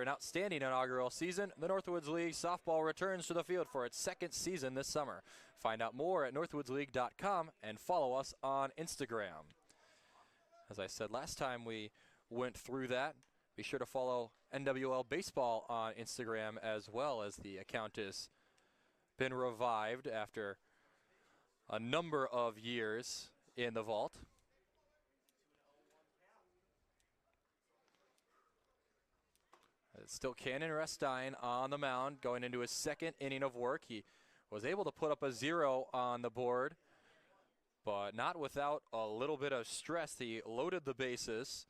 an outstanding inaugural season, the Northwoods League softball returns to the field for its second season this summer. Find out more at northwoodsleague.com and follow us on Instagram. As I said last time we went through that, be sure to follow NWL Baseball on Instagram as well, as the account has been revived after a number of years in the vault. It's still Cannon Restine on the mound going into his second inning of work. He was able to put up a 0 on the board, but not without a little bit of stress. He loaded the bases,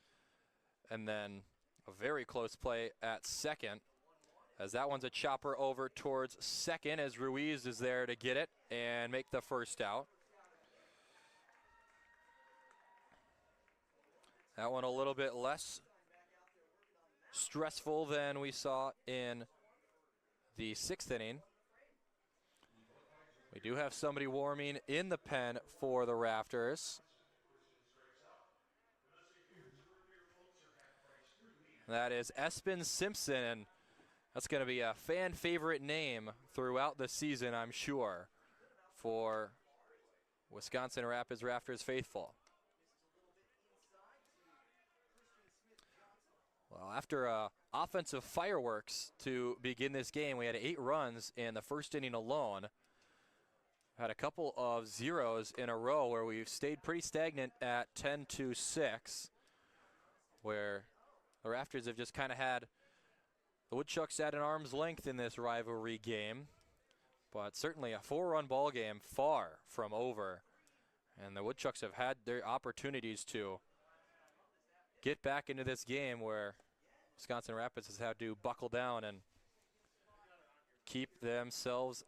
and then a very close play at second, as that one's a chopper over towards second, as Ruiz is there to get it and make the first out. That one a little bit less stressful than we saw in the 6th inning. We do have somebody warming in the pen for the Rafters. That is Espen Simpson, and that's going to be a fan favorite name throughout the season, I'm sure, for Wisconsin Rapids Rafters faithful. Well, after offensive fireworks to begin this game, we had 8 runs in the first inning alone. Had a couple of zeros in a row where we've stayed pretty stagnant at 10-6, where the Rafters have just kind of had the Woodchucks at an arm's length in this rivalry game. But certainly a 4-run ball game, far from over. And the Woodchucks have had their opportunities to get back into this game, where Wisconsin Rapids has had to buckle down and keep themselves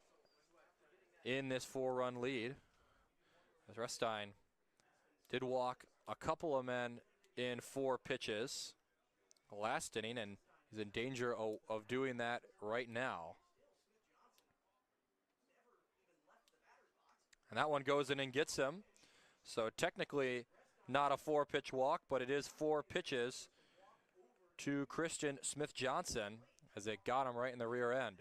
in this 4-run lead. As Restine did walk a couple of men in 4 pitches last inning, and he's in danger of doing that right now. And that one goes in and gets him. So technically not a 4-pitch walk, but it is 4 pitches to Christian Smith-Johnson, as it got him right in the rear end.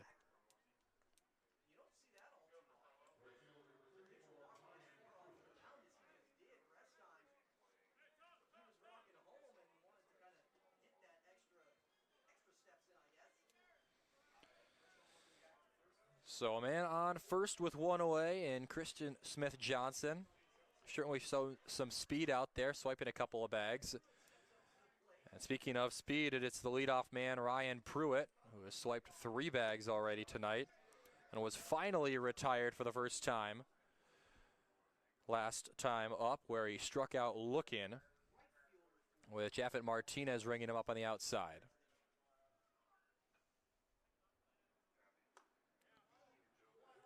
So a man on first with 1 away, and Christian Smith-Johnson. Certainly some speed out there, swiping a couple of bags. And speaking of speed, it's the leadoff man, Ryan Pruitt, who has swiped 3 bags already tonight and was finally retired for the first time last time up, where he struck out looking, with Jaffet Martinez ringing him up on the outside.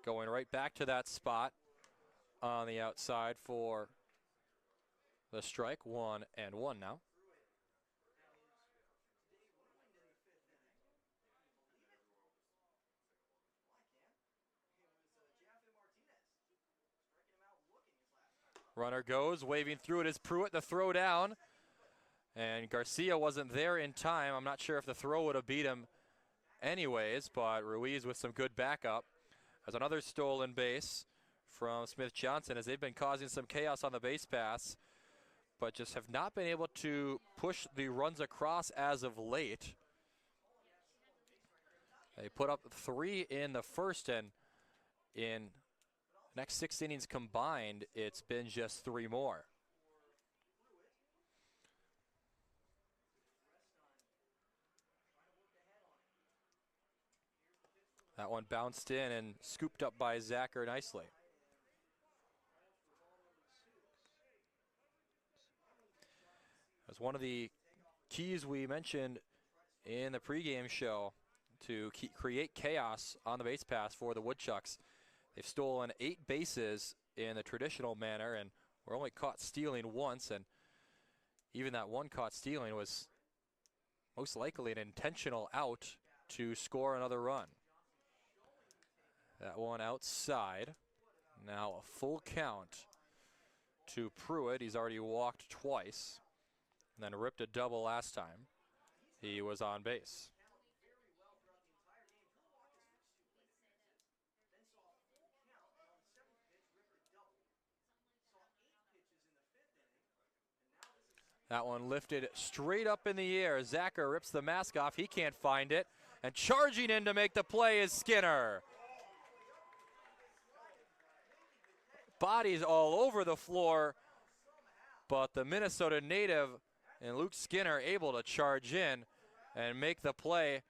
Going right back to that spot on the outside for the strike. 1-1 now. Runner goes, waving through it is Pruitt, the throw down. And Garcia wasn't there in time. I'm not sure if the throw would have beat him anyways, but Ruiz with some good backup. As another stolen base from Smith-Johnson, as they've been causing some chaos on the base pass, but just have not been able to push the runs across as of late. They put up 3 in the first, and in next 6 innings combined, it's been just 3 more. That one bounced in and scooped up by Zacher nicely. As one of the keys we mentioned in the pregame show to create chaos on the base pass for the Woodchucks. They've stolen 8 bases in the traditional manner, and were only caught stealing once, and even that one caught stealing was most likely an intentional out to score another run. That one outside. Now a full count to Pruitt. He's already walked twice, and then ripped a double last time he was on base. That one lifted straight up in the air. Zacher rips the mask off. He can't find it. And charging in to make the play is Skinner. Bodies all over the floor, but the Minnesota native and Luke Skinner able to charge in and make the play.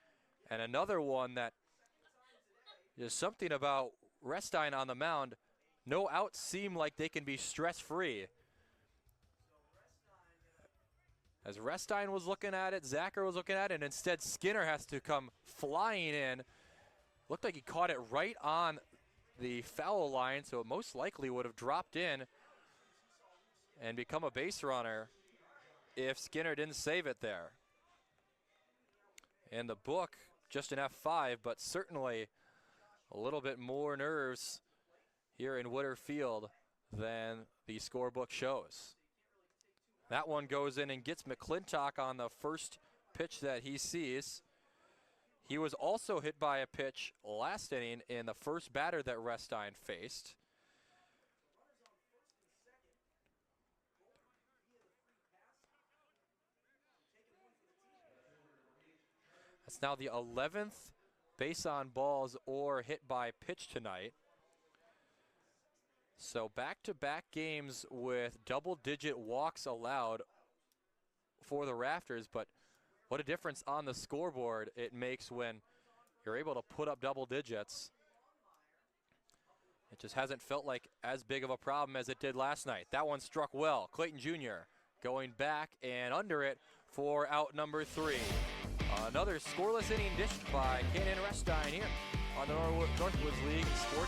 And another one that is something about Restine on the mound. No outs seem like they can be stress-free. As Restine was looking at it, Zacher was looking at it, and instead Skinner has to come flying in. Looked like he caught it right on the foul line, so it most likely would have dropped in and become a base runner if Skinner didn't save it there. In the book, just an F5, but certainly a little bit more nerves here in Witter Field than the scorebook shows. That one goes in and gets McClintock on the first pitch that he sees. He was also hit by a pitch last inning in the first batter that Restine faced. That's now the 11th base on balls or hit by pitch tonight. So back-to-back games with double-digit walks allowed for the Rafters, but what a difference on the scoreboard it makes when you're able to put up double digits. It just hasn't felt like as big of a problem as it did last night. That one struck well. Clayton Jr. going back and under it for out number 3. Another scoreless inning dished by Cannon Restine here on the Northwoods League Sports